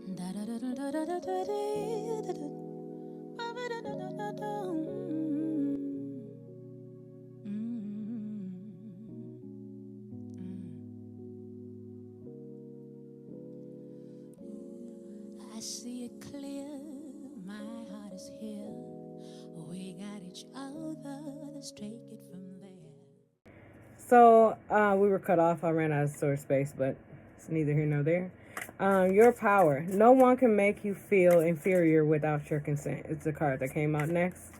I see it clear, my heart is here. We got each other, let's take it from there. So we were cut off. I ran out of storage space, but it's neither here nor there. Your power. No one can make you feel inferior without your consent. It's the card that came out next.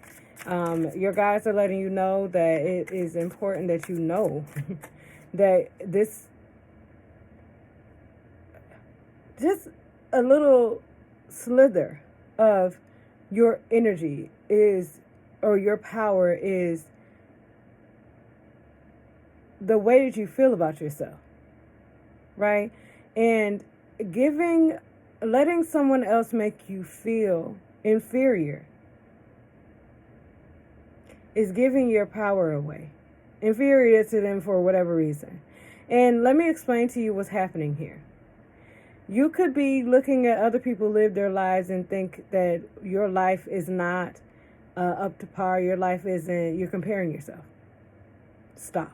Your guides are letting you know that it is important that you know that this, just a little slither of your energy is, or your power is, the way that you feel about yourself, right? And letting someone else make you feel inferior is giving your power away, inferior to them for whatever reason. And let me explain to you what's happening here. You could be looking at other people live their lives and think that your life is not up to par. Your life isn't, you're comparing yourself. Stop.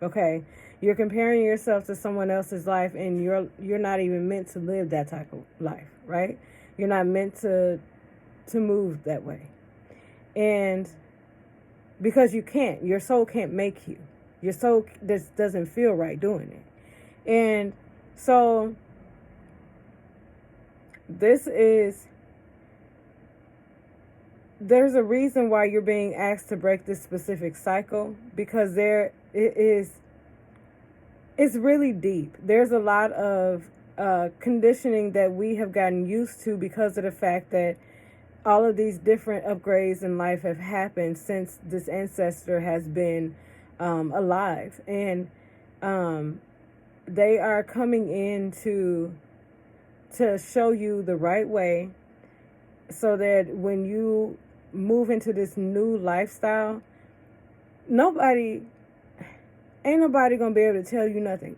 Okay? You're comparing yourself to someone else's life, and you're not even meant to live that type of life, right? You're not meant to move that way. And because you can't, your soul can't make you. Your soul just doesn't feel right doing it. And so there's a reason why you're being asked to break this specific cycle, because it's really deep. There's a lot of conditioning that we have gotten used to because of the fact that all of these different upgrades in life have happened since this ancestor has been alive. And they are coming in to show you the right way, so that when you move into this new lifestyle, ain't nobody gonna be able to tell you nothing.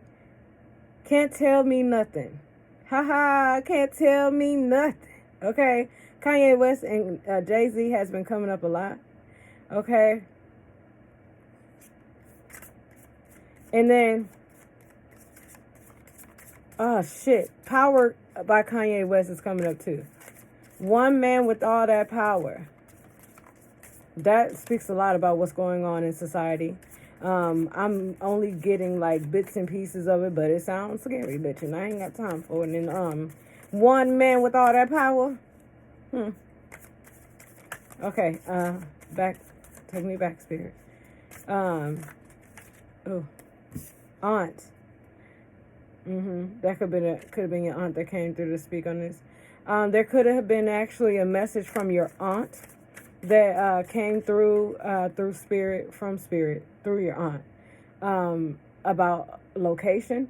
Can't tell me nothing. Can't tell me nothing. Okay? Kanye West and Jay-Z has been coming up a lot. Okay? And then, oh shit, Power by Kanye West is coming up too. One man with all that power. That speaks a lot about what's going on in society. I'm only getting like bits and pieces of it, but it sounds scary, bitch, and I ain't got time for it. And one man with all that power. Okay, take me back, spirit. Aunt. That could have been your aunt that came through to speak on this. There could have been actually a message from your aunt that came through spirit, from spirit, through your aunt, about location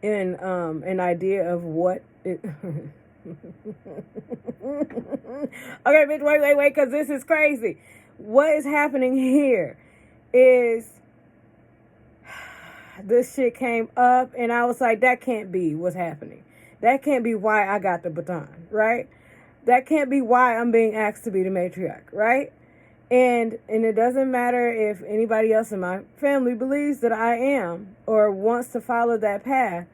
and an idea of what it. Okay, bitch, wait, because this is crazy. What is happening here is this shit came up, and I was like, that can't be what's happening. That can't be why I got the baton, right? That can't be why I'm being asked to be the matriarch, right? And it doesn't matter if anybody else in my family believes that I am or wants to follow that path.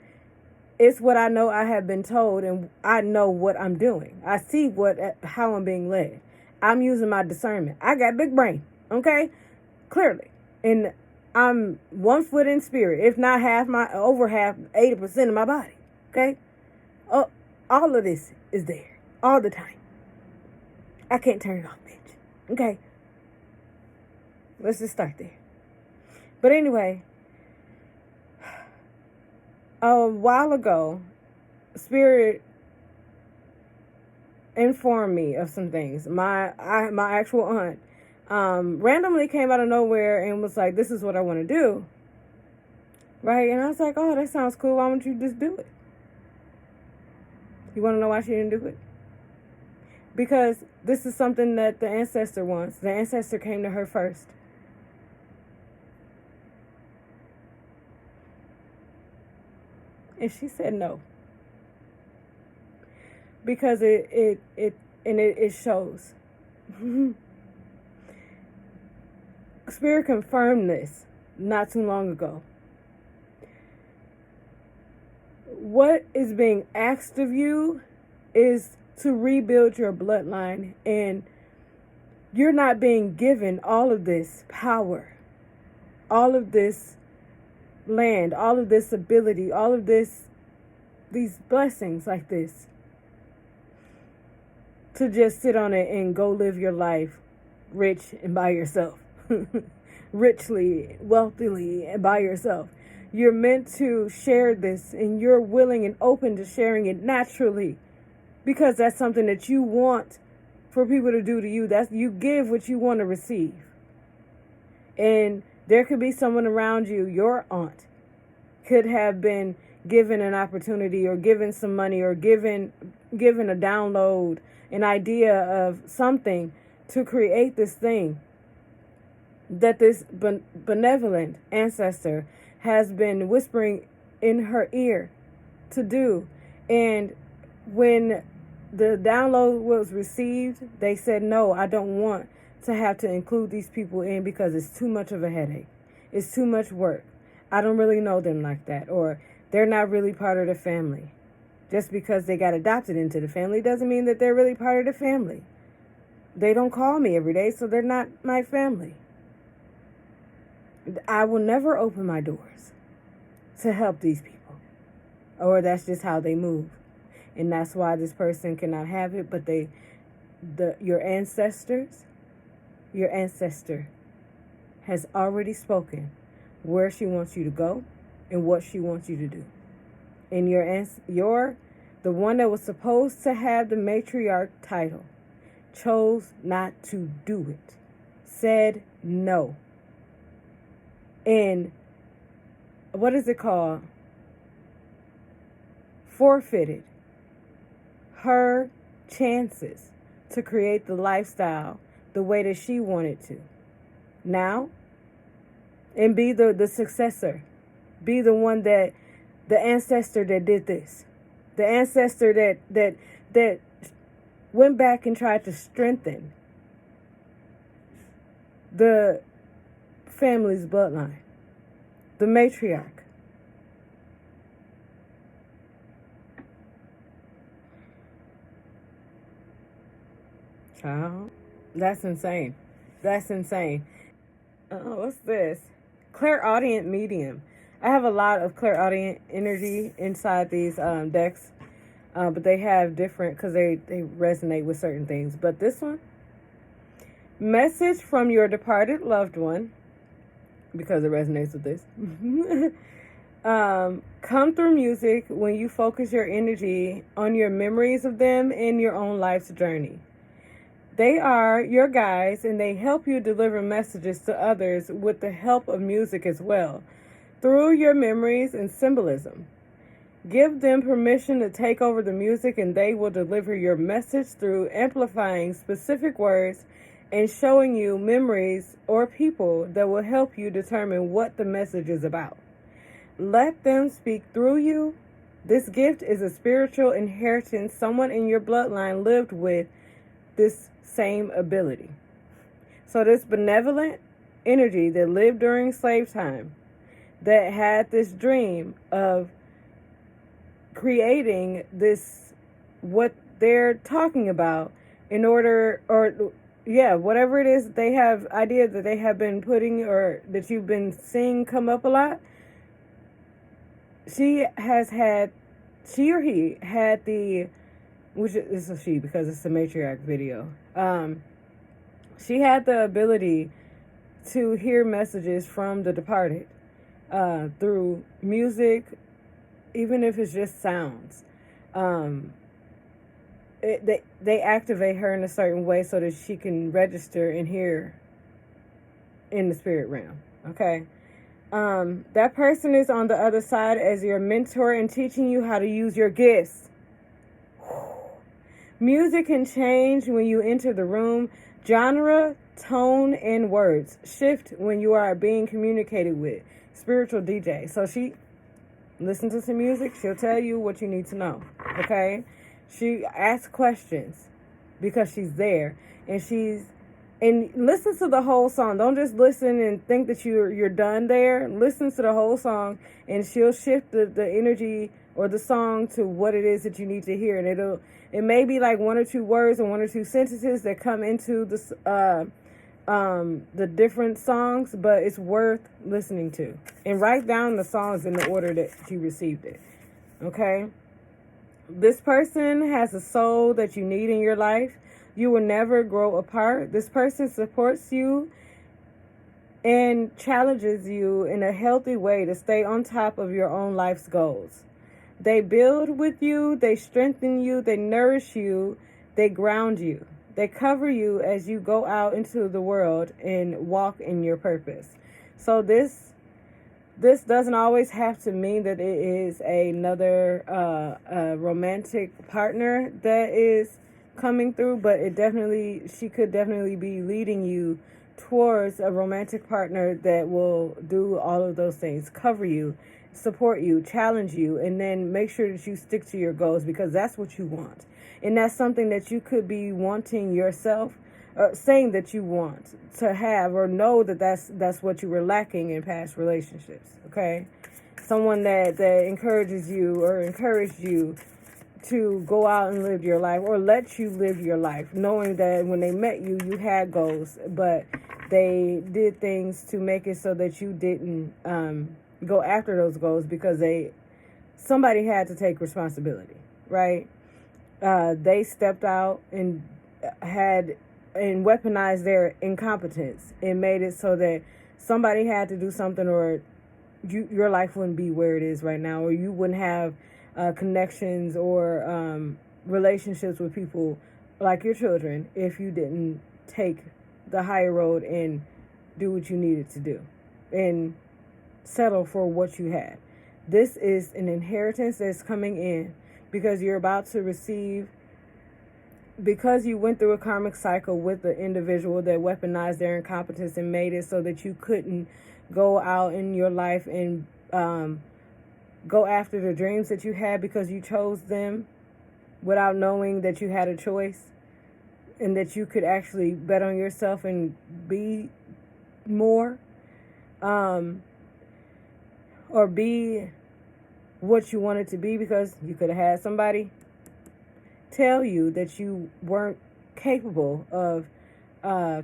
It's what I know I have been told, and I know what I'm doing. I see how I'm being led. I'm using my discernment. I got big brain, okay? Clearly. And I'm 1 foot in spirit, if not over half, 80% of my body, okay? Oh, all of this is there, all the time. I can't turn it off, bitch, okay? Let's just start there. But anyway, a while ago, Spirit informed me of some things. My actual aunt randomly came out of nowhere and was like, this is what I want to do. Right? And I was like, oh, that sounds cool. Why don't you just do it? You want to know why she didn't do it? Because this is something that the ancestor wants. The ancestor came to her first. And she said no. because it shows. Spirit confirmed this not too long ago. What is being asked of you is to rebuild your bloodline, and you're not being given all of this power, all of this land, all of this ability, all of these blessings like this to just sit on it and go live your life rich and by yourself. Richly, wealthily, and by yourself. You're meant to share this, and you're willing and open to sharing it naturally, because that's something that you want for people to do to you. That's, you give what you want to receive. And there could be someone around you, your aunt could have been given an opportunity, or given some money, or given a download, an idea of something to create this thing that this benevolent ancestor has been whispering in her ear to do. And when the download was received, they said, no, I don't want to have to include these people in, because it's too much of a headache. It's too much work. I don't really know them like that, or they're not really part of the family. Just because they got adopted into the family doesn't mean that they're really part of the family. They don't call me every day, so they're not my family. I will never open my doors to help these people, or that's just how they move. And that's why this person cannot have it. But your ancestor has already spoken where she wants you to go and what she wants you to do. And the one that was supposed to have the matriarch title chose not to do it, said no. And what is it called? Forfeited her chances to create the lifestyle the way that she wanted to. Now, and be the successor. Be the one that, the ancestor that did this. The ancestor that went back and tried to strengthen the family's bloodline. The matriarch. Child, that's insane. That's insane. What's this? Clairaudient medium. I have a lot of clairaudient energy inside these decks, but they have different, because they resonate with certain things. But this one, message from your departed loved one, because it resonates with this. Come through music when you focus your energy on your memories of them in your own life's journey. They are your guides, and they help you deliver messages to others with the help of music as well, through your memories and symbolism. Give them permission to take over the music, and they will deliver your message through amplifying specific words and showing you memories or people that will help you determine what the message is about. Let them speak through you. This gift is a spiritual inheritance. Someone in your bloodline lived with this same ability. So this benevolent energy that lived during slave time, that had this dream of creating this, what they're talking about, in order, or whatever it is, they have idea that they have been putting, or that you've been seeing come up a lot. She or he had the, which is a she because it's a matriarch video. She had the ability to hear messages from the departed through music, even if it's just sounds. They activate her in a certain way so that she can register and hear in the spirit realm. Okay. That person is on the other side as your mentor and teaching you how to use your gifts. Music can change when you enter the room. Genre, tone, and words shift when you are being communicated with. Spiritual DJ. So she listen to some music. She'll tell you what you need to know. Okay? She asks questions because she's there, and listen to the whole song. Don't just listen and think that you're done there. Listen to the whole song, and she'll shift the energy or the song to what it is that you need to hear. And it may be like one or two words or one or two sentences that come into the different songs, but it's worth listening to. And write down the songs in the order that you received it. Okay? This person has a soul that you need in your life. You will never grow apart. This person supports you and challenges you in a healthy way to stay on top of your own life's goals. They build with you, they strengthen you, they nourish you, they ground you. They cover you as you go out into the world and walk in your purpose. So this doesn't always have to mean that it is another romantic partner that is coming through, but she could definitely be leading you towards a romantic partner that will do all of those things, cover you, support you, challenge you, and then make sure that you stick to your goals, because that's what you want. And that's something that you could be wanting yourself, saying that you want to have, or know that that's what you were lacking in past relationships. Okay, someone that encourages you or encouraged you to go out and live your life, or let you live your life, knowing that when they met you, you had goals, but they did things to make it so that you didn't go after those goals, because somebody had to take responsibility, right? They stepped out and weaponized their incompetence and made it so that somebody had to do something, or your life wouldn't be where it is right now, or you wouldn't have connections or relationships with people like your children if you didn't take the higher road and do what you needed to do and settle for what you had. This is an inheritance that's coming in, because you're about to receive, because you went through a karmic cycle with the individual that weaponized their incompetence and made it so that you couldn't go out in your life and go after the dreams that you had, because you chose them without knowing that you had a choice, and that you could actually bet on yourself and be more, or be what you wanted to be, because you could have had somebody tell you that you weren't capable of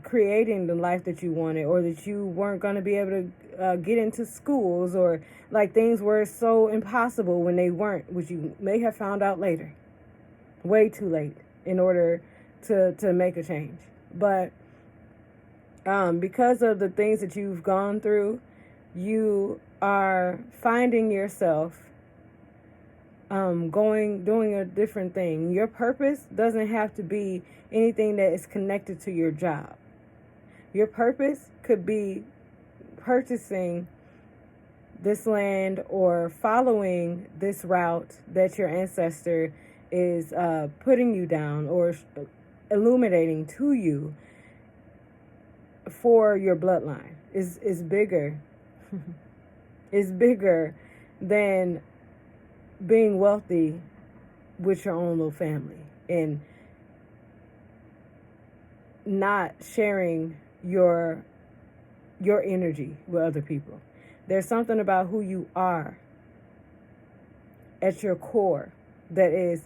creating the life that you wanted, or that you weren't going to be able to get into schools, or like things were so impossible when they weren't, which you may have found out later, way too late, in order to make a change. But because of the things that you've gone through, you are finding yourself doing a different thing. Your purpose doesn't have to be anything that is connected to your job. Your purpose could be purchasing this land or following this route that your ancestor is putting you down, or illuminating to you for your bloodline. Is bigger. Is bigger than being wealthy with your own little family and not sharing your energy with other people. There's something about who you are at your core that is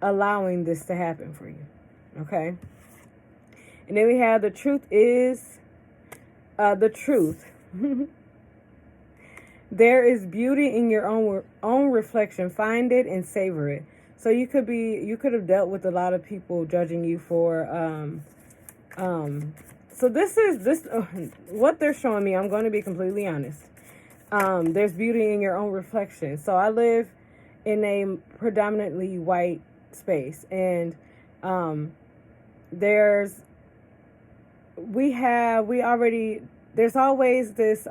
allowing this to happen for you. Okay? And then we have the truth is the truth. There is beauty in your own reflection. Find it and savor it. So you could have dealt with a lot of people judging you for so this what they're showing me. I'm going to be completely honest. There's beauty in your own reflection. So I live in a predominantly white space, and there's always this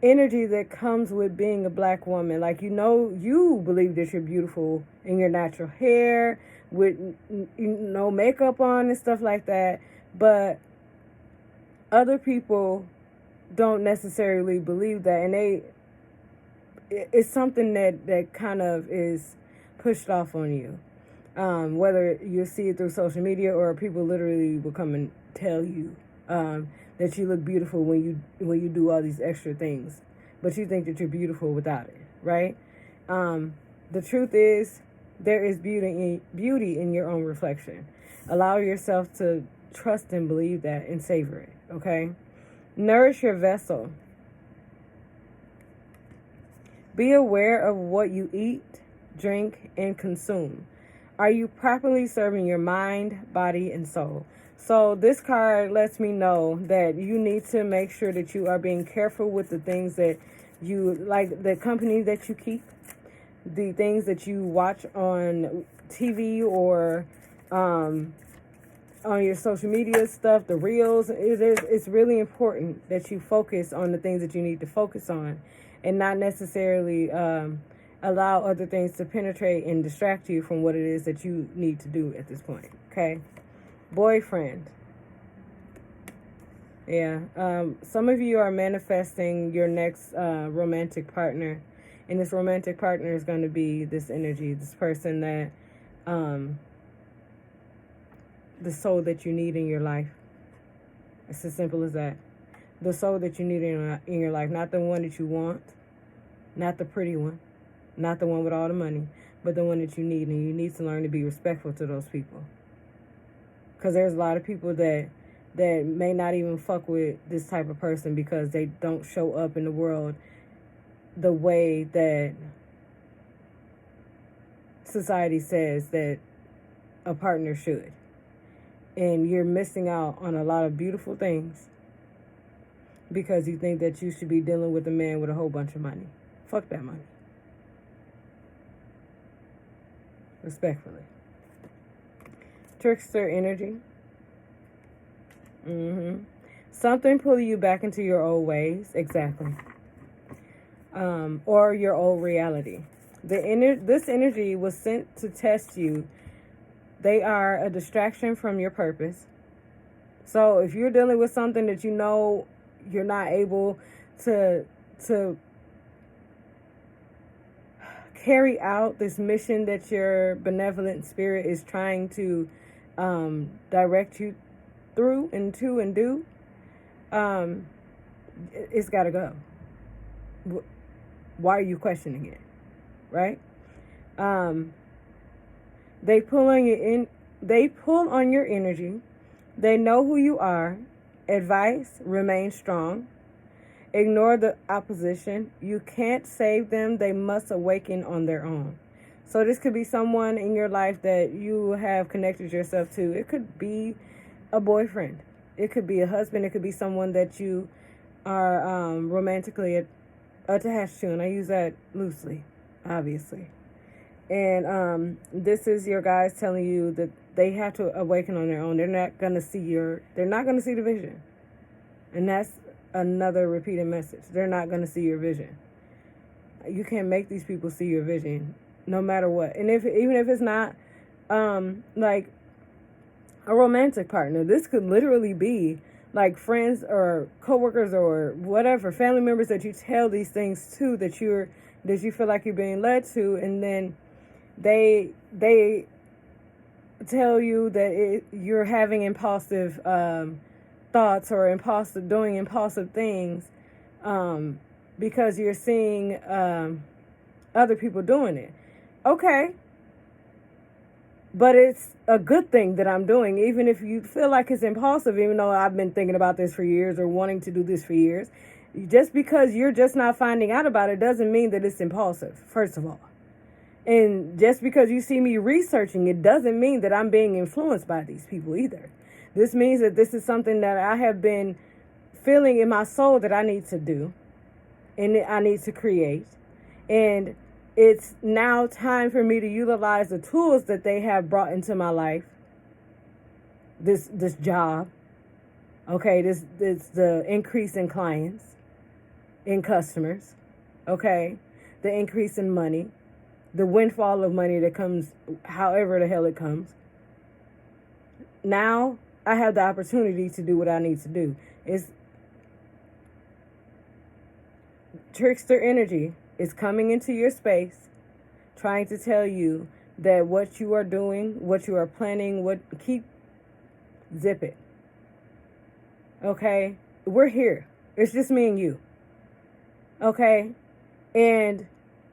energy that comes with being a black woman. Like, you believe that you're beautiful in your natural hair, with no makeup on and stuff like that, but other people don't necessarily believe that, and it's something that kind of is pushed off on you. Whether you see it through social media or people literally will come and tell you that you look beautiful when you do all these extra things, but you think that you're beautiful without it, right? The truth is, there is beauty in your own reflection. Allow yourself to trust and believe that and savor it, okay? Nourish your vessel. Be aware of what you eat, drink, and consume. Are you properly serving your mind, body, and soul? So this card lets me know that you need to make sure that you are being careful with the things that you like, the company that you keep, the things that you watch on TV or on your social media stuff, the reels. It's really important that you focus on the things that you need to focus on and not necessarily allow other things to penetrate and distract you from what it is that you need to do at this point, okay? Boyfriend. Yeah, some of you are manifesting your next romantic partner, and this romantic partner is going to be this energy, this person that, the soul that you need in your life. It's as simple as that. The soul that you need in your life, not the one that you want, not the pretty one, not the one with all the money, but the one that you need, and you need to learn to be respectful to those people. Because there's a lot of people that may not even fuck with this type of person because they don't show up in the world the way that society says that a partner should. And you're missing out on a lot of beautiful things because you think that you should be dealing with a man with a whole bunch of money. Fuck that money. Respectfully. Trickster energy. Something pulling you back into your old ways. Exactly. Or your old reality. This energy was sent to test you. They are a distraction from your purpose. So if you're dealing with something that you know you're not able to carry out this mission that your benevolent spirit is trying to direct you through and to and do, it's got to go. Why are you questioning it? Right? They pull on your energy. They know who you are. Advice: remain strong. Ignore the opposition. You can't save them. They must awaken on their own. So this could be someone in your life that you have connected yourself to. It could be a boyfriend. It could be a husband. It could be someone that you are romantically attached to. And I use that loosely, obviously. And this is your guys telling you that they have to awaken on their own. They're not going to see the vision. And that's another repeated message. They're not going to see your vision. You can't make these people see your vision, no matter what. And even if it's not like a romantic partner, this could literally be like friends or coworkers or whatever, family members that you tell these things to, that you feel like you're being led to, and then they tell you that you're having impulsive thoughts or doing impulsive things because you're seeing other people doing it. Okay. But it's a good thing that I'm doing, even if you feel like it's impulsive, even though I've been thinking about this for years or wanting to do this for years. Just because you're just not finding out about it doesn't mean that it's impulsive, first of all. And just because you see me researching it doesn't mean that I'm being influenced by these people either. This means that this is something that I have been feeling in my soul that I need to do and I need to create. And it's now time for me to utilize the tools that they have brought into my life. This job. Okay, this the increase in clients, in customers. Okay, the increase in money, the windfall of money that comes however the hell it comes. Now I have the opportunity to do what I need to do. It's trickster energy is coming into your space, trying to tell you that what you are doing, what you are planning, zip it. Okay? We're here. It's just me and you. Okay? And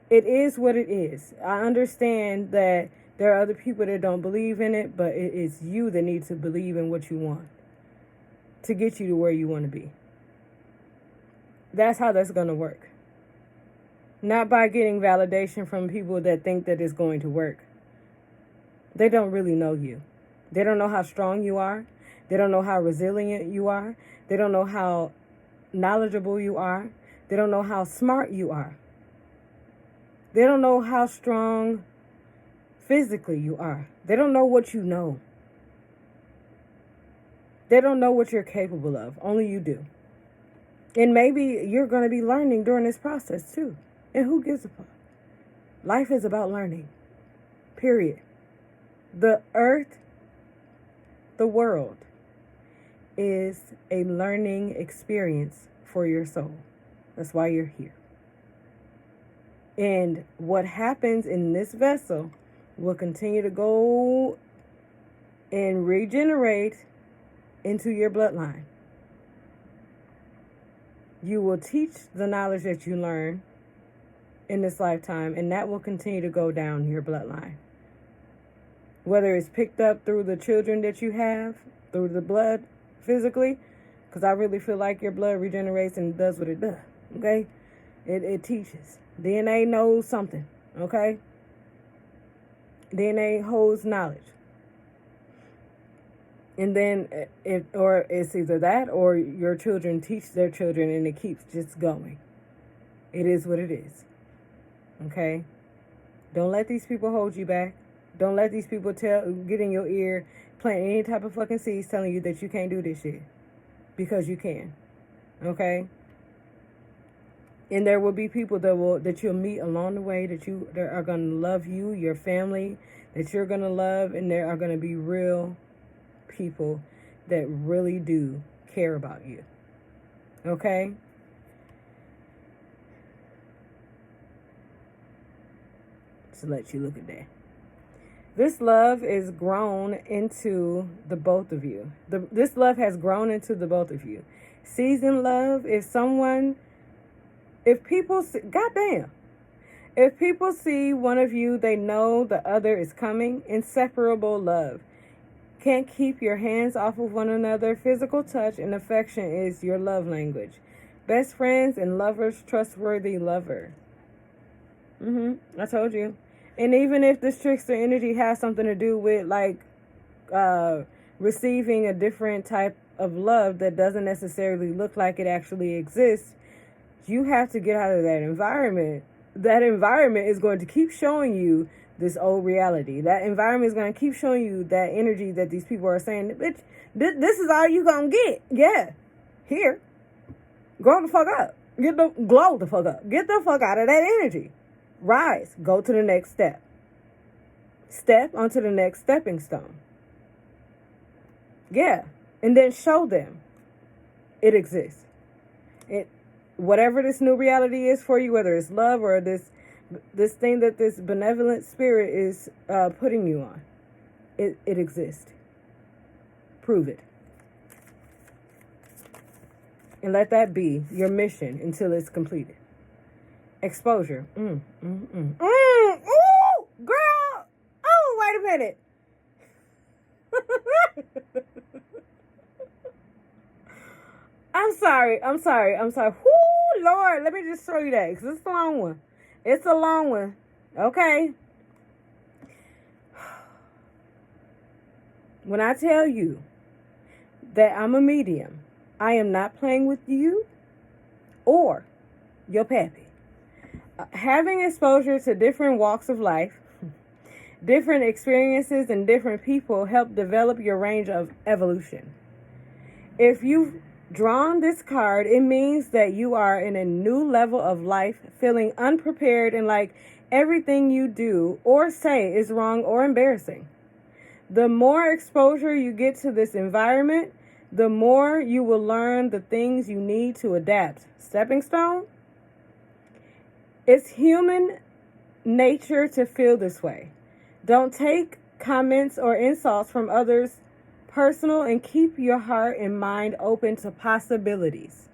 it is what it is. I understand that there are other people that don't believe in it, but it is you that need to believe in what you want to get you to where you want to be. That's how that's going to work. Not by getting validation from people that think that it's going to work. They don't really know you. They don't know how strong you are. They don't know how resilient you are. They don't know how knowledgeable you are. They don't know how smart you are. They don't know how strong physically you are. They don't know what you know. They don't know what you're capable of. Only you do. And maybe you're going to be learning during this process too. And who gives a fuck? Life is about learning. Period. The earth, the world, is a learning experience for your soul. That's why you're here. And what happens in this vessel will continue to go and regenerate into your bloodline. You will teach the knowledge that you learn in this lifetime, and that will continue to go down your bloodline. Whether it's picked up through the children that you have, through the blood physically, because I really feel like your blood regenerates and does what it does, okay? It teaches. DNA knows something, okay? DNA holds knowledge. And then it's either that or your children teach their children and it keeps just going. It is what it is. Okay? Don't let these people hold you back. Don't let these people get in your ear, plant any type of fucking seeds telling you that you can't do this shit. Because you can. Okay? And there will be people that you'll meet along the way that are going to love you, your family, that you're going to love, and there are going to be real people that really do care about you. Okay? So let you look at that. This love is grown into the both of you. This love has grown into the both of you. Seasoned love, if people see one of you, they know the other is coming. Inseparable love. Can't keep your hands off of one another. Physical touch and affection is your love language. Best friends and lovers, trustworthy lover. I told you. And even if this trickster energy has something to do with receiving a different type of love that doesn't necessarily look like it actually exists, you have to get out of that environment. That environment is going to keep showing you this old reality. That environment is going to keep showing you that energy that these people are saying, bitch, this is all you going to get. Yeah. Here. Grow the fuck up. Glow the fuck up. Get the fuck out of that energy. Rise. Go to the next step. Step onto the next stepping stone. Yeah. And then show them it exists. Whatever this new reality is for you, whether it's love or this thing that this benevolent spirit is putting you on, it exists. Prove it. And let that be your mission until it's completed. Exposure. Ooh, girl. Oh, wait a minute. I'm sorry. Whoo, Lord, let me just show you that, because it's a long one. It's a long one. Okay. When I tell you that I'm a medium, I am not playing with you or your pappy. Having exposure to different walks of life, different experiences, and different people help develop your range of evolution. If you've drawn this card, it means that you are in a new level of life, feeling unprepared and like everything you do or say is wrong or embarrassing. The more exposure you get to this environment, the more you will learn the things you need to adapt. Stepping stone? It's human nature to feel this way. Don't take comments or insults from others personal, and keep your heart and mind open to possibilities.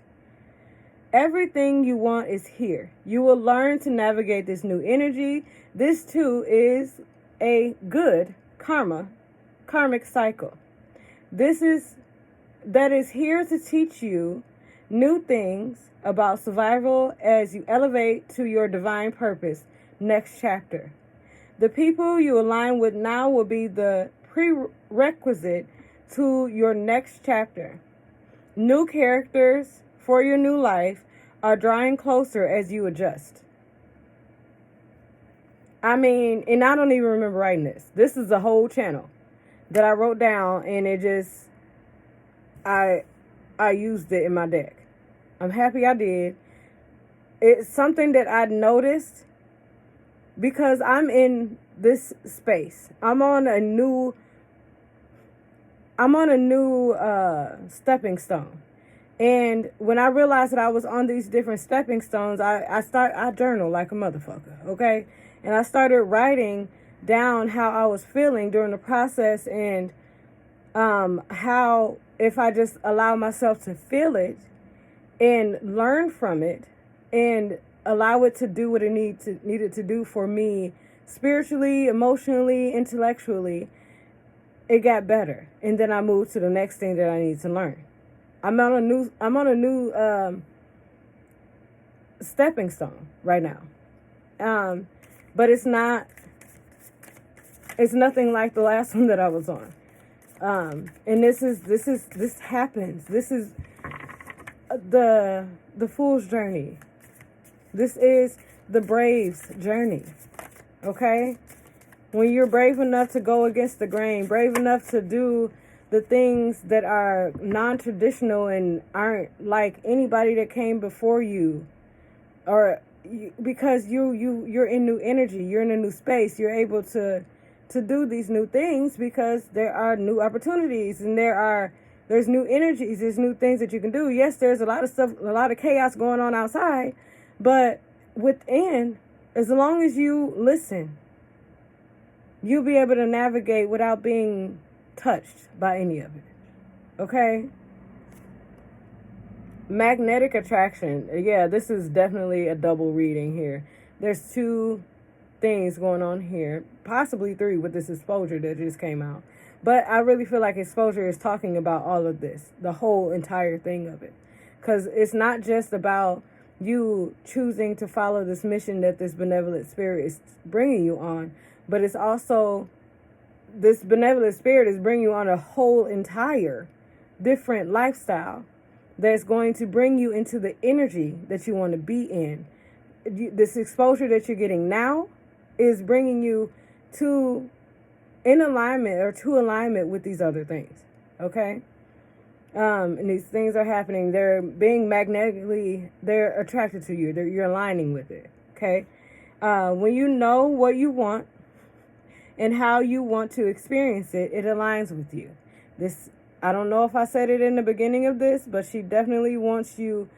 Everything you want is here. You will learn to navigate this new energy. This too is a good karmic cycle. That is here to teach you new things about survival as you elevate to your divine purpose. Next chapter. The people you align with now will be the prerequisite to your next chapter. New characters for your new life are drawing closer as you adjust. I mean, and I don't even remember writing this. This is a whole channel that I wrote down, and it just, I used it in my deck. I'm happy I did. It's something that I noticed because I'm in this space. I'm on a new stepping stone. And when I realized that I was on these different stepping stones, I journal like a motherfucker, okay? And I started writing down how I was feeling during the process, and how if I just allow myself to feel it and learn from it and allow it to do what it needed to do for me spiritually, emotionally, intellectually, it got better. And then I moved to the next thing that I need to learn. I'm on a new stepping stone right now. But it's nothing like the last one that I was on. And this happens. This is the fool's journey. This is the brave's journey. Okay? When you're brave enough to go against the grain, brave enough to do the things that are non-traditional and aren't like anybody that came before you, because you're in new energy, you're in a new space, you're able to do these new things because there are new opportunities, and there's new energies, there's new things that you can do. Yes, there's a lot of stuff, a lot of chaos going on outside, but within, as long as you listen, you'll be able to navigate without being touched by any of it. Okay? Magnetic attraction. Yeah, this is definitely a double reading here. There's two things going on here, possibly three with this exposure that just came out. But I really feel like exposure is talking about all of this, the whole entire thing of it. Because it's not just about you choosing to follow this mission that this benevolent spirit is bringing you on, but it's also this benevolent spirit is bringing you on a whole entire different lifestyle that's going to bring you into the energy that you want to be in. This exposure that you're getting now is bringing you to alignment with these other things. Okay? And these things are happening. They're being they're attracted to you. You're aligning with it. Okay? When you know what you want and how you want to experience it, it aligns with you. I don't know if I said it in the beginning of this, but she definitely wants you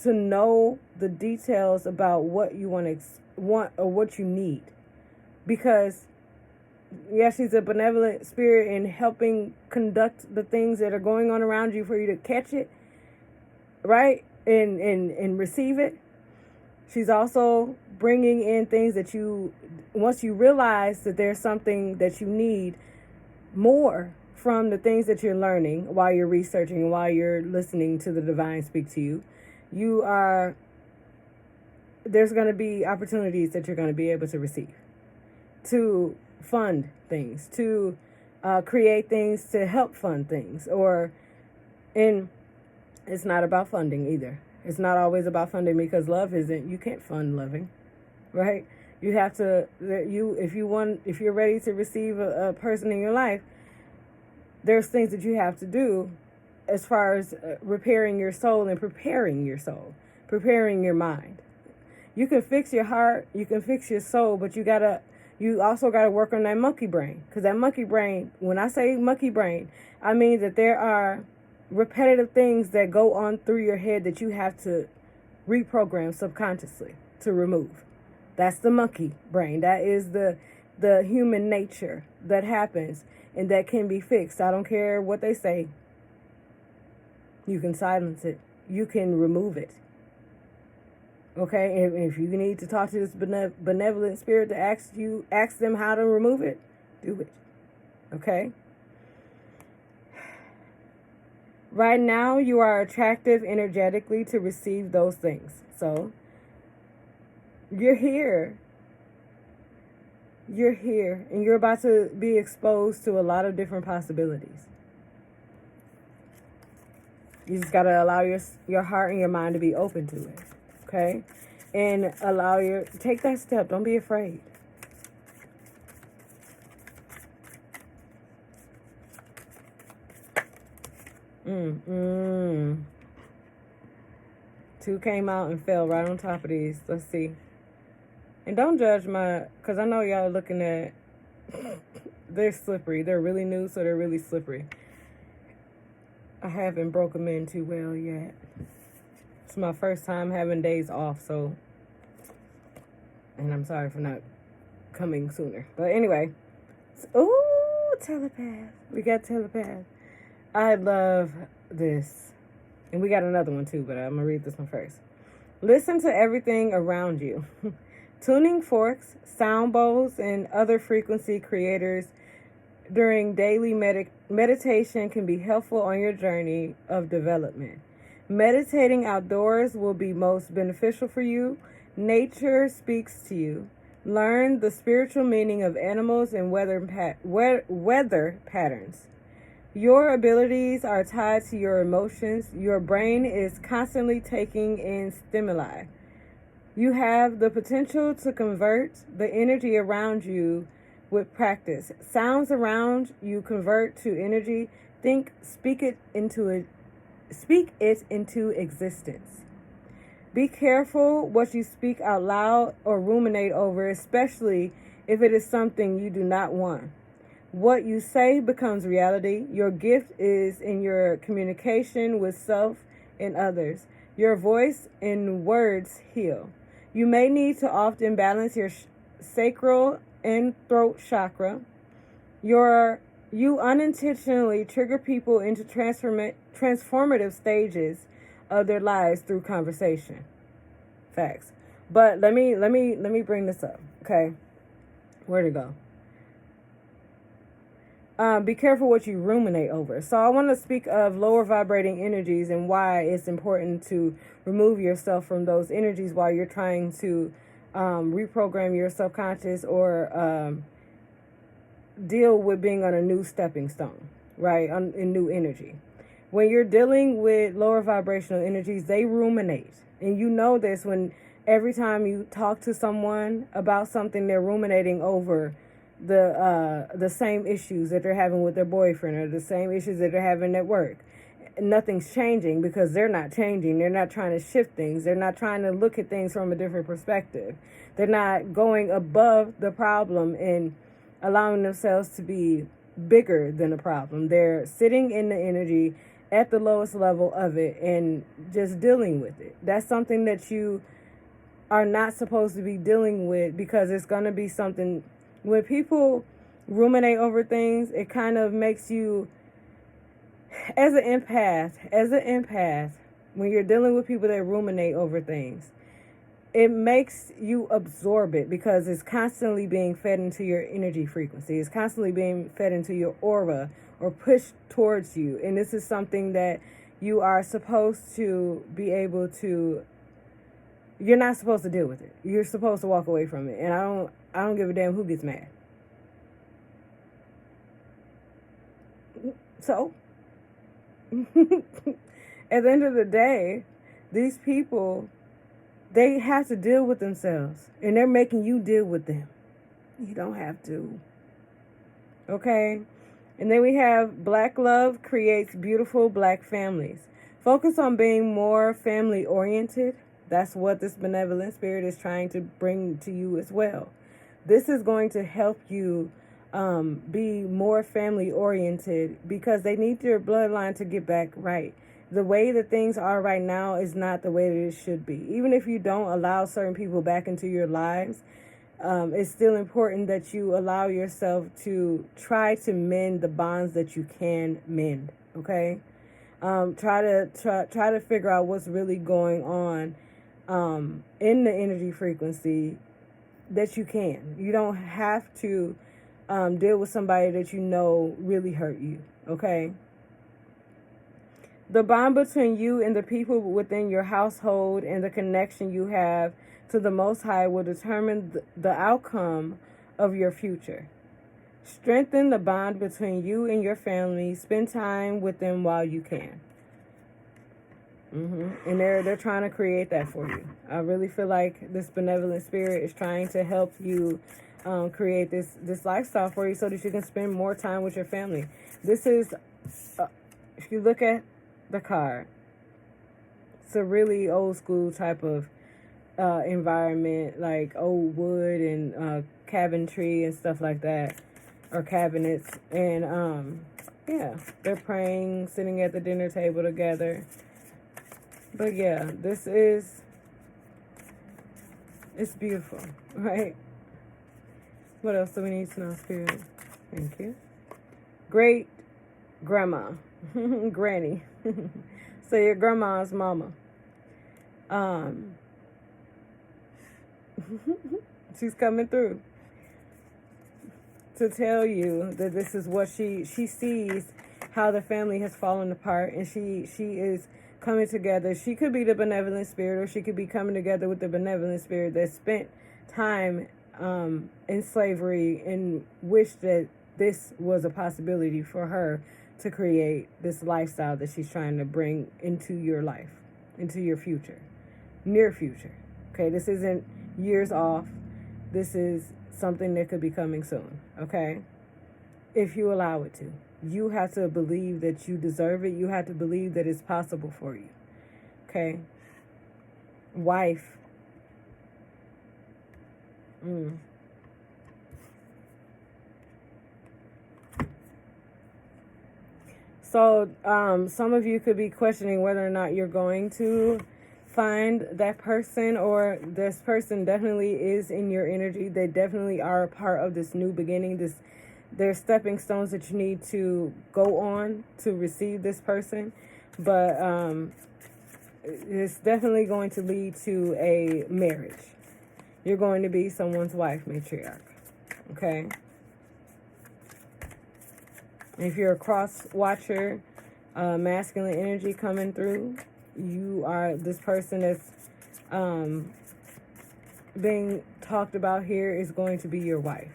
to know the details about what you want or what you need. Because, yeah, she's a benevolent spirit in helping conduct the things that are going on around you for you to catch it, right? And receive it. She's also bringing in things that once you realize that there's something that you need more from the things that you're learning while you're researching, while you're listening to the divine speak to you, there's going to be opportunities that you're going to be able to receive, to fund things, to create things to help fund things. And it's not about funding either. It's not always about funding, because you can't fund loving, right? You have to, if you're ready to receive a person in your life, there's things that you have to do as far as repairing your soul and preparing your soul, preparing your mind. You can fix your heart, you can fix your soul, but you also got to work on that monkey brain. Because that monkey brain, when I say monkey brain, I mean that there are repetitive things that go on through your head that you have to reprogram subconsciously to remove. That's the monkey brain. That is the human nature that happens and that can be fixed. I don't care what they say. You can silence it. You can remove it. Okay, and if you need to talk to this benevolent spirit to ask them how to remove it, do it. Okay? Right now, you are attractive energetically to receive those things. So, you're here. You're here, and you're about to be exposed to a lot of different possibilities. You just got to allow your heart and your mind to be open to it. Okay? And take that step. Don't be afraid. Two came out and fell right on top of these. Let's see. And don't judge because I know y'all are looking at, they're slippery. They're really new, so they're really slippery. I haven't broke them in too well yet. It's my first time having days off, so, and I'm sorry for not coming sooner. But anyway, ooh, telepath. We got telepath. I love this. And we got another one too, but I'm going to read this one first. Listen to everything around you. Tuning forks, sound bowls, and other frequency creators during daily meditation can be helpful on your journey of development. Meditating outdoors will be most beneficial for you. Nature speaks to you. Learn the spiritual meaning of animals and weather patterns. Your abilities are tied to your emotions. Your brain is constantly taking in stimuli. You have the potential to convert the energy around you with practice. Sounds around you convert to energy. Speak it into existence. Be careful what you speak out loud or ruminate over, especially if it is something you do not want. What you say becomes reality. Your gift is in your communication with self and others. Your voice and words heal. You may need to often balance your sacral and throat chakra. You unintentionally trigger people into transformative stages of their lives through conversation. Facts. But let me bring this up. Okay, where'd it go? Be careful what you ruminate over. So I want to speak of lower vibrating energies and why it's important to remove yourself from those energies while you're trying to reprogram your subconscious or deal with being on a new stepping stone, right? In new energy. When you're dealing with lower vibrational energies, they ruminate. And you know this when every time you talk to someone about something, they're ruminating over the same issues that they're having with their boyfriend or the same issues that they're having at work. Nothing's changing because they're not changing. They're not trying to shift things. They're not trying to look at things from a different perspective. They're not going above the problem and allowing themselves to be bigger than the problem. They're sitting in the energy at the lowest level of it and just dealing with it. That's something that you are not supposed to be dealing with because it's going to be something. When people ruminate over things, it kind of makes you, as an empath, when you're dealing with people that ruminate over things, it makes you absorb it because it's constantly being fed into your energy frequency. It's constantly being fed into your aura or pushed towards you. And this is something that you are supposed to be able to, you're not supposed to deal with it. You're supposed to walk away from it. And I don't give a damn who gets mad. So, at the end of the day, these people, they have to deal with themselves. And they're making you deal with them. You don't have to. Okay? And then we have Black love creates beautiful Black families. Focus on being more family oriented. That's what this benevolent spirit is trying to bring to you as well. This is going to help you be more family oriented because they need your bloodline to get back right. the way that things are right now is not the way that it should be. Even if you don't allow certain people back into your lives, it's still important that you allow yourself to try to mend the bonds that you can mend. Okay, try to figure out what's really going on in the energy frequency that you can. You don't have to deal with somebody that you know really hurt you. Okay. The bond between you and the people within your household and the connection you have to the Most High will determine the outcome of your future. Strengthen the bond between you and your family. Spend time with them while you can. And they're trying to create that for you. I really feel like this benevolent spirit is trying to help you create this lifestyle for you so that you can spend more time with your family. This is, if you look at the card, it's a really old school type of environment, like old wood and cabinetry and stuff like that, or cabinets. And yeah, they're praying, sitting at the dinner table together. But yeah, it's beautiful, right? What else do we need to know, Spirit? Thank you. Great grandma, granny. So your grandma's mama. She's coming through to tell you that this is what she sees, how the family has fallen apart, and she is coming together. She could be the benevolent spirit, or she could be coming together with the benevolent spirit that spent time in slavery and wished that this was a possibility for her to create this lifestyle that she's trying to bring into your life, into your future, near future. Okay, this isn't years off. This is something that could be coming soon. Okay, if you allow it to. You have to believe that you deserve it. You have to believe that it's possible for you. Okay? Wife. So, some of you could be questioning whether or not you're going to find that person, or this person definitely is in your energy. They definitely are a part of this new beginning, There's stepping stones that you need to go on to receive this person. But it's definitely going to lead to a marriage. You're going to be someone's wife, matriarch. Okay? If you're a cross watcher, masculine energy coming through, you are this person that's being talked about here is going to be your wife.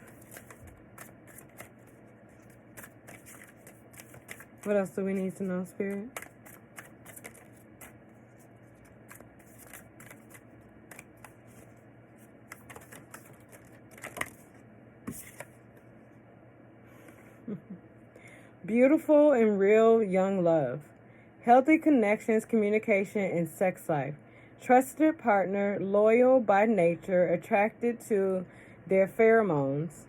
What else do we need to know, Spirit? Beautiful and real young love. Healthy connections, communication, and sex life. Trusted partner, loyal by nature, attracted to their pheromones.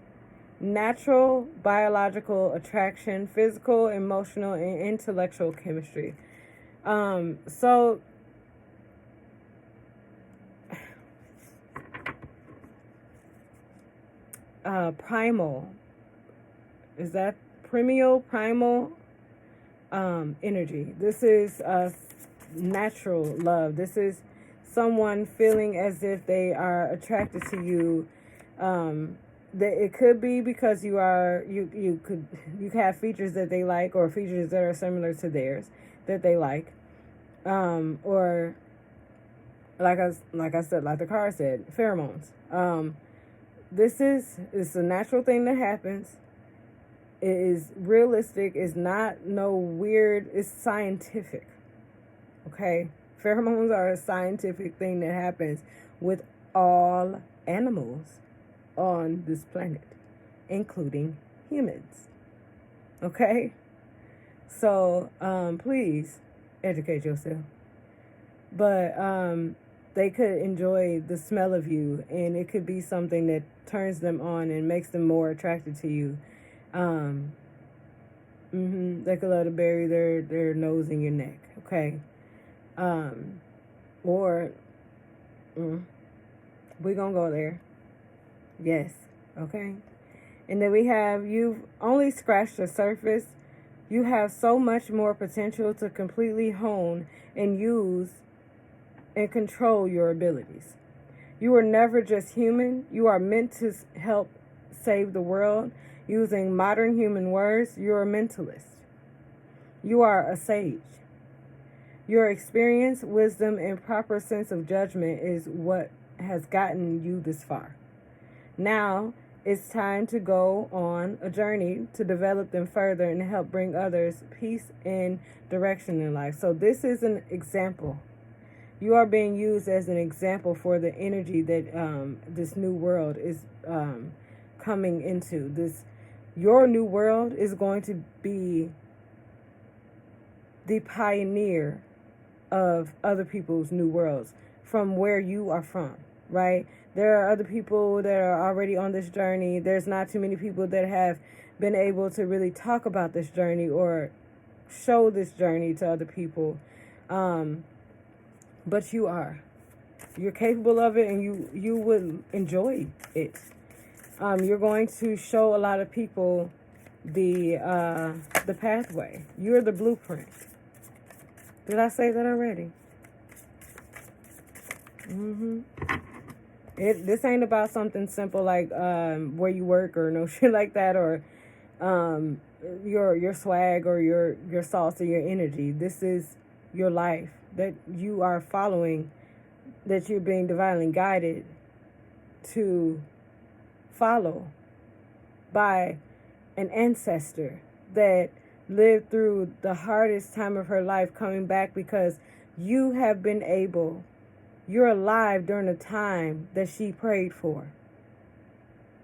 Natural biological attraction, physical, emotional, and intellectual chemistry. Primal. Is that primal energy? This is natural love. This is someone feeling as if they are attracted to you. That it could be because you have features that they like, or features that are similar to theirs that they like, or like I said, like the card said, pheromones. It's a natural thing that happens. It is realistic. It's not no weird. It's scientific. Okay, pheromones are a scientific thing that happens with all animals on this planet, including humans. Okay? So, please educate yourself. But they could enjoy the smell of you, and it could be something that turns them on and makes them more attracted to you. They could love to bury their nose in your neck. okay? Or we're going to go there. Yes, okay? And then we have, you've only scratched the surface. You have so much more potential to completely hone and use and control your abilities. You are never just human. You are meant to help save the world. Using modern human words, you're a mentalist. You are a sage. Your experience, wisdom, and proper sense of judgment is what has gotten you this far. Now, it's time to go on a journey to develop them further and help bring others peace and direction in life. So this is an example. You are being used as an example for the energy that this new world is coming into. Your new world is going to be the pioneer of other people's new worlds from where you are from, right? There are other people that are already on this journey. There's not too many people that have been able to really talk about this journey or show this journey to other people. But you are. You're capable of it, and you will enjoy it. You're going to show a lot of people the pathway. You're the blueprint. Did I say that already? This ain't about something simple like where you work or no shit like that, or your swag or your sauce or your energy. This is your life that you are following, that you're being divinely guided to follow by an ancestor that lived through the hardest time of her life, coming back because you have been able, you're alive during the time that she prayed for.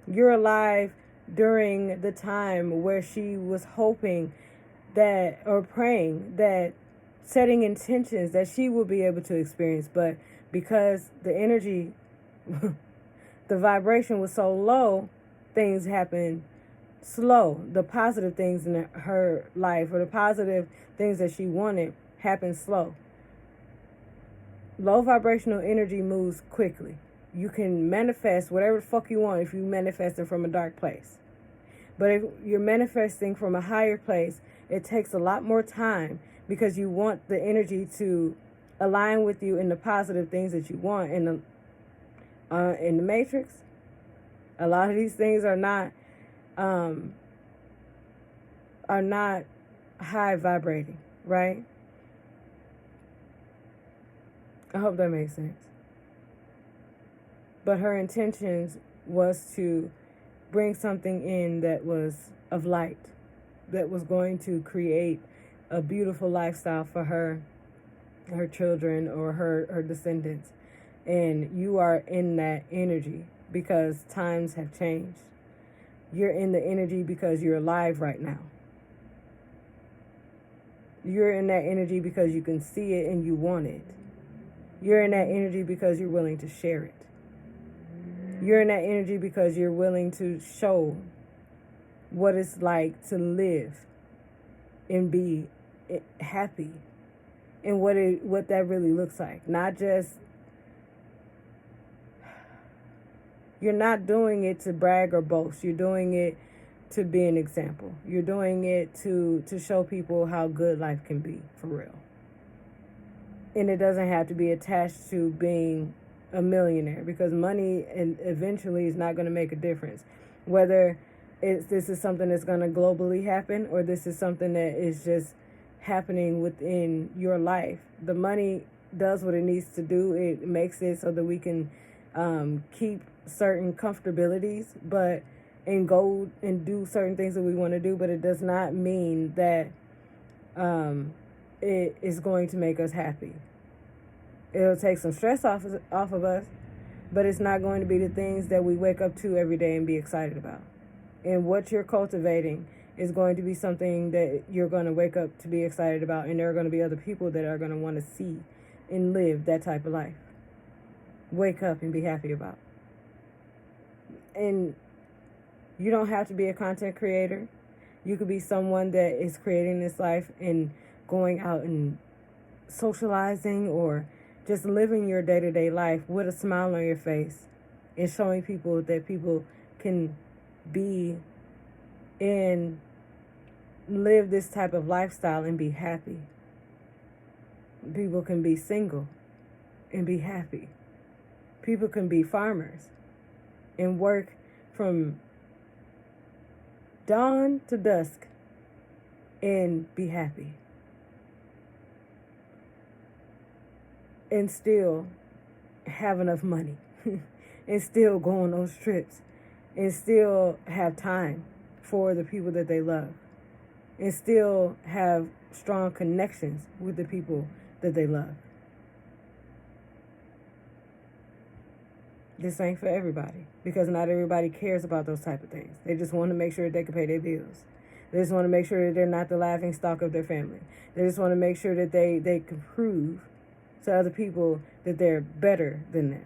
You're alive during the time where she was hoping that, or praying that, setting intentions that she will be able to experience. But because the energy, the vibration was so low, things happened slow. The positive things in her life, or the positive things that she wanted, happened slow. Low vibrational energy moves quickly. You can manifest whatever the fuck you want if you manifest it from a dark place. But if you're manifesting from a higher place, it takes a lot more time, because you want the energy to align with you in the positive things that you want. In the matrix, a lot of these things are not high vibrating, right? I hope that makes sense. But her intentions was to bring something in that was of light, that was going to create a beautiful lifestyle for her children, or her descendants. And you are in that energy because times have changed. You're in the energy because you're alive right now. You're in that energy because you can see it and you want it. You're in that energy because you're willing to share it. You're in that energy because you're willing to show what it's like to live and be happy, and what that really looks like. Not just, you're not doing it to brag or boast. You're doing it to be an example. You're doing it to show people how good life can be, for real. And it doesn't have to be attached to being a millionaire, because money and eventually is not going to make a difference. Whether this is something that's going to globally happen, or this is something that is just happening within your life. The money does what it needs to do. It makes it so that we can keep certain comfortabilities, and go and do certain things that we want to do. But it does not mean that it is going to make us happy. It'll take some stress off of us, but it's not going to be the things that we wake up to every day and be excited about. And what you're cultivating is going to be something that you're going to wake up to be excited about, and there are going to be other people that are going to want to see and live that type of life. Wake up and be happy about. And you don't have to be a content creator. You could be someone that is creating this life and going out and socializing or just living your day-to-day life with a smile on your face and showing people that people can be and live this type of lifestyle and be happy. People can be single and be happy. People can be farmers and work from dawn to dusk and be happy. And still have enough money. And still go on those trips. And still have time for the people that they love. And still have strong connections with the people that they love. This ain't for everybody, because not everybody cares about those type of things. They just want to make sure that they can pay their bills. They just want to make sure that they're not the laughing stock of their family. They just want to make sure that they can prove to other people that they're better than them.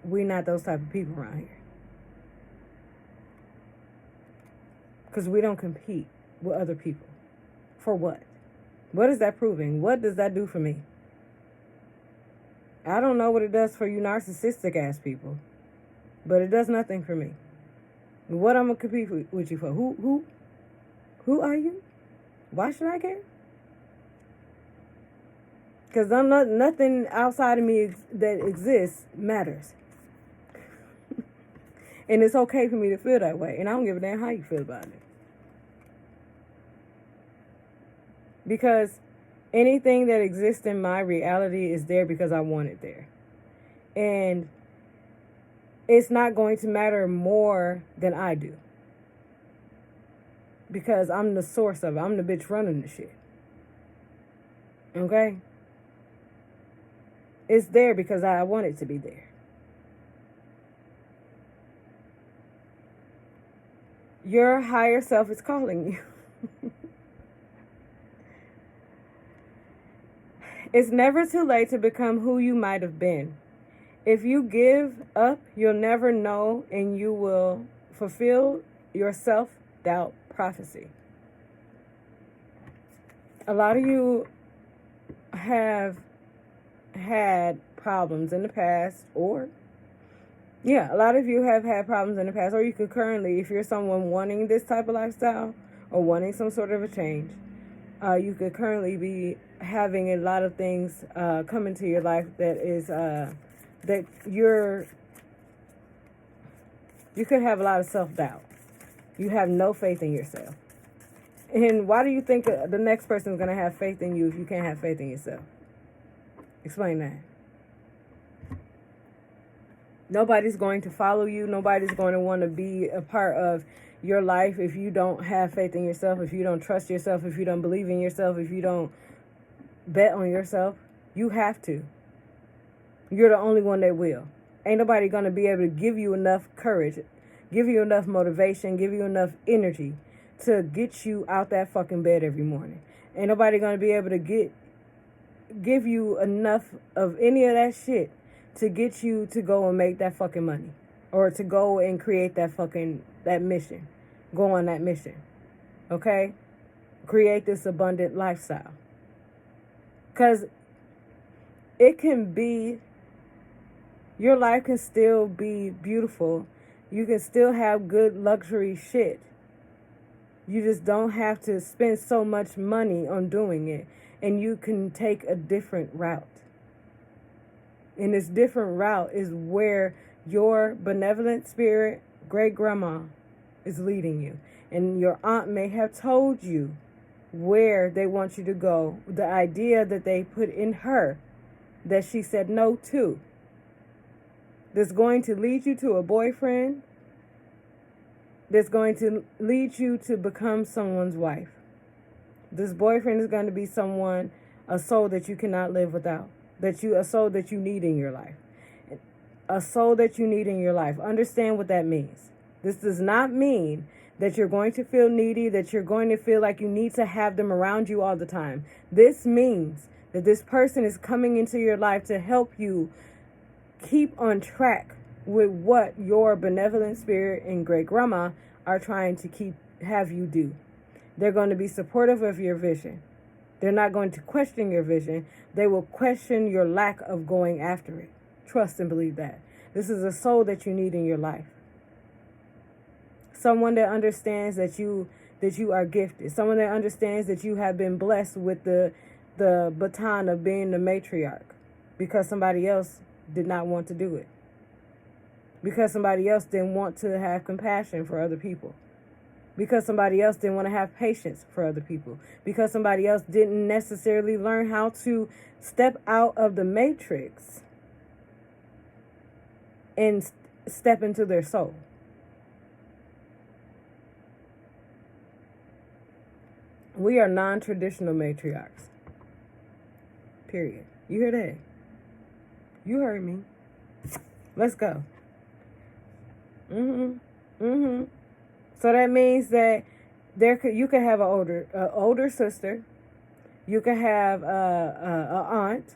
We're not those type of people around here. Because we don't compete with other people. For what? What is that proving? What does that do for me? I don't know what it does for you narcissistic ass people, but it does nothing for me. What I'm gonna compete with you for? Who are you? Why should I care? Because nothing outside of me that exists matters. And it's okay for me to feel that way, and I don't give a damn how you feel about it. Because anything that exists in my reality is there because I want it there. And it's not going to matter more than I do. Because I'm the source of it. I'm the bitch running the shit. Okay? It's there because I want it to be there. Your higher self is calling you. It's never too late to become who you might have been. If you give up, you'll never know, and you will fulfill your self-doubt prophecy. A lot of you have had problems in the past, a lot of you have had problems in the past, or you could currently, if you're someone wanting this type of lifestyle or wanting some sort of a change, you could currently be having a lot of things come into your life that is that you could have a lot of self-doubt. You have no faith in yourself. And why do you think the next person is going to have faith in you if you can't have faith in yourself? Explain that. Nobody's going to follow you. Nobody's going to want to be a part of your life if you don't have faith in yourself, if you don't trust yourself, if you don't believe in yourself, if you don't bet on yourself. You have to. You're the only one that will. Ain't nobody going to be able to give you enough courage, give you enough motivation, give you enough energy to get you out that fucking bed every morning. Ain't nobody going to be able to give you enough of any of that shit to get you to go and make that fucking money, or to go and create that mission. Go on that mission. Okay? Create this abundant lifestyle. Because your life can still be beautiful. You can still have good luxury shit. You just don't have to spend so much money on doing it. And you can take a different route. And this different route is where your benevolent spirit, great grandma, is leading you. And your aunt may have told you where they want you to go. The idea that they put in her, that she said no to, that's going to lead you to a boyfriend, that's going to lead you to become someone's wife. This boyfriend is going to be someone, a soul that you cannot live without, a soul that you need in your life. A soul that you need in your life. Understand what that means. This does not mean that you're going to feel needy, that you're going to feel like you need to have them around you all the time. This means that this person is coming into your life to help you keep on track with what your benevolent spirit and great grandma are trying to have you do. They're going to be supportive of your vision. They're not going to question your vision. They will question your lack of going after it. Trust and believe that. This is a soul that you need in your life. Someone that understands that you are gifted. Someone that understands that you have been blessed with the baton of being the matriarch because somebody else did not want to do it. Because somebody else didn't want to have compassion for other people. Because somebody else didn't want to have patience for other people. Because somebody else didn't necessarily learn how to step out of the matrix and step into their soul. We are non-traditional matriarchs. Period. You hear that? You heard me. Let's go. So that means that you could have an older sister, you could have a aunt,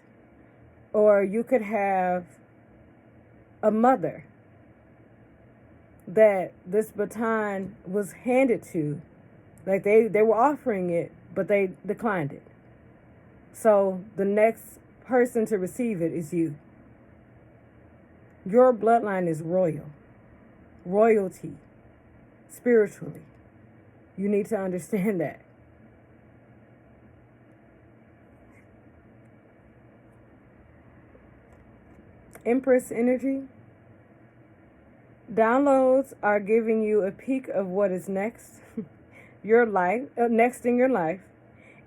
or you could have a mother that this baton was handed to. Like they were offering it, but they declined it. So the next person to receive it is you. Your bloodline is royalty, spiritually. You need to understand that. Empress energy. Downloads are giving you a peek of what is next. Next in your life.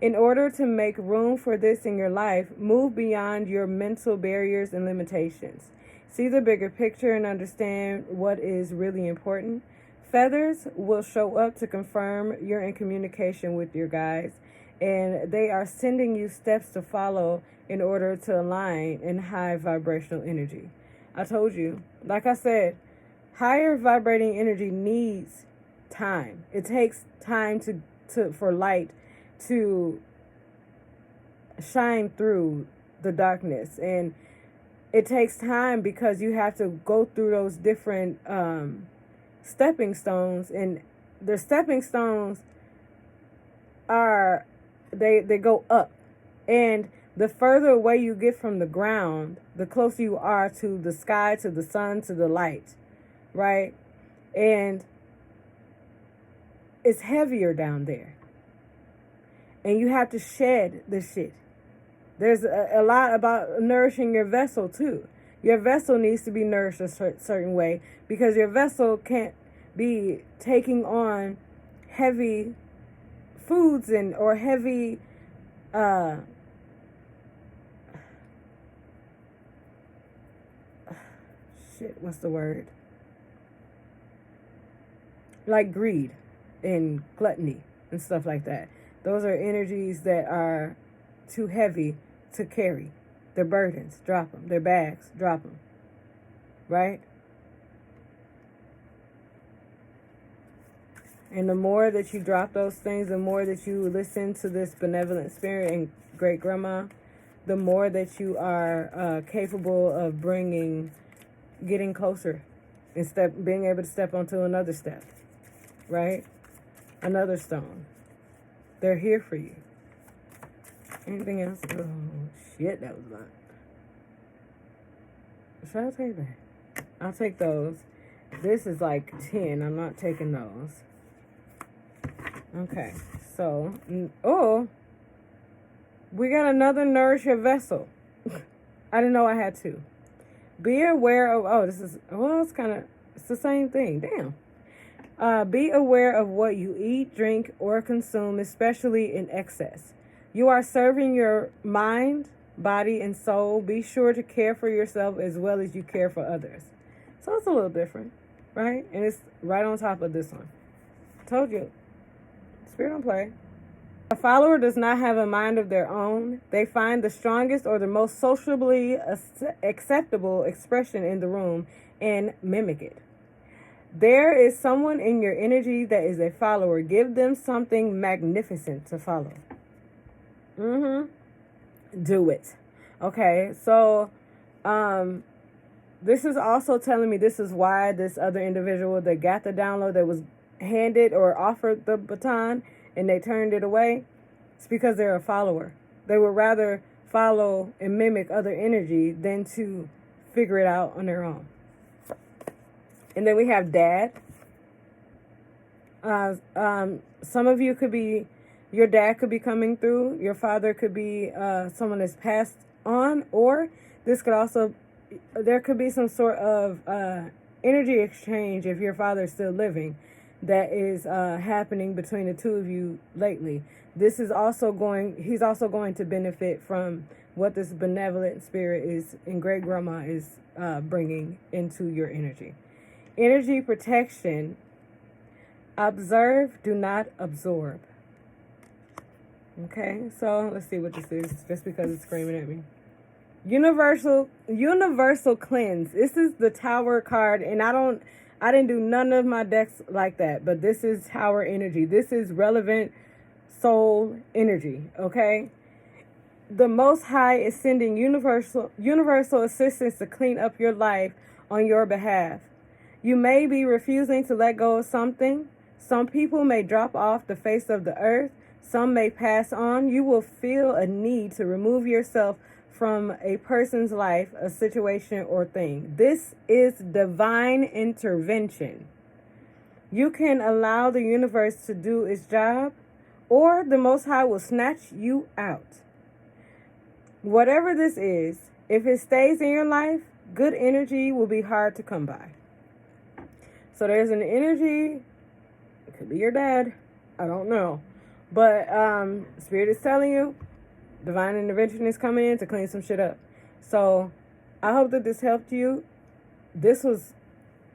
In order to make room for this in your life, move beyond your mental barriers and limitations. See the bigger picture and understand what is really important. Feathers will show up to confirm you're in communication with your guides, and they are sending you steps to follow in order to align in high vibrational energy. I told you, like I said, higher vibrating energy needs time. It takes time for light to shine through the darkness, and it takes time because you have to go through those different stepping stones, and the stepping stones are they go up, and the further away you get from the ground, the closer you are to the sky, to the sun, to the light, right? And it's heavier down there. And you have to shed the shit. There's a lot about nourishing your vessel too. Your vessel needs to be nourished a certain way because your vessel can't be taking on heavy foods or heavy what's the word? Like greed and gluttony and stuff like that. Those are energies that are too heavy to carry. Their burdens, drop them. Their bags, drop them. Right? And the more that you drop those things, the more that you listen to this benevolent spirit and great grandma, the more that you are capable of getting closer and being able to step onto another step. Right? Another stone. They're here for you. Anything else? Oh, shit, that was a lot. Should I take that? I'll take those. This is like 10. I'm not taking those. Okay. So, we got another nourish your vessel. I didn't know I had two. Be aware of, it's the same thing. Damn. Be aware of what you eat, drink, or consume, especially in excess. You are serving your mind, body, and soul. Be sure to care for yourself as well as you care for others. So it's a little different, right? And it's right on top of this one. Told you. Spirit don't play. A follower does not have a mind of their own. They find the strongest or the most sociably acceptable expression in the room and mimic it. There is someone in your energy that is a follower. Give them something magnificent to follow. Do it. Okay, so this is also telling me this is why this other individual that got the download that was handed or offered the baton and they turned it away. It's because they're a follower. They would rather follow and mimic other energy than to figure it out on their own. And then we have dad. Some of you could be, your dad could be coming through. Your father could be someone that's passed on. Or this could also, there could be some sort of energy exchange if your father's still living that is happening between the two of you lately. This is also he's also going to benefit from what this benevolent spirit is and great grandma is bringing into your energy. Energy protection. Observe, do not absorb. Okay, so let's see what this is, just because it's screaming at me. Universal cleanse. This is the Tower card, and I didn't do none of my decks like that, but this is Tower energy. This is relevant soul energy, okay? The Most High is sending universal assistance to clean up your life on your behalf. You may be refusing to let go of something. Some people may drop off the face of the earth. Some may pass on. You will feel a need to remove yourself from a person's life, a situation, or thing. This is divine intervention. You can allow the universe to do its job, or the Most High will snatch you out. Whatever this is, if it stays in your life, good energy will be hard to come by. So there's an energy, it could be your dad, I don't know. But Spirit is telling you, divine intervention is coming in to clean some shit up. So I hope that this helped you.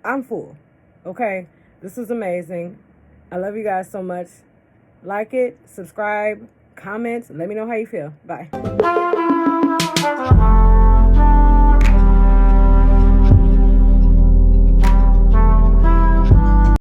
I'm full. Okay? This was amazing. I love you guys so much. Like it, subscribe, comment, let me know how you feel. Bye.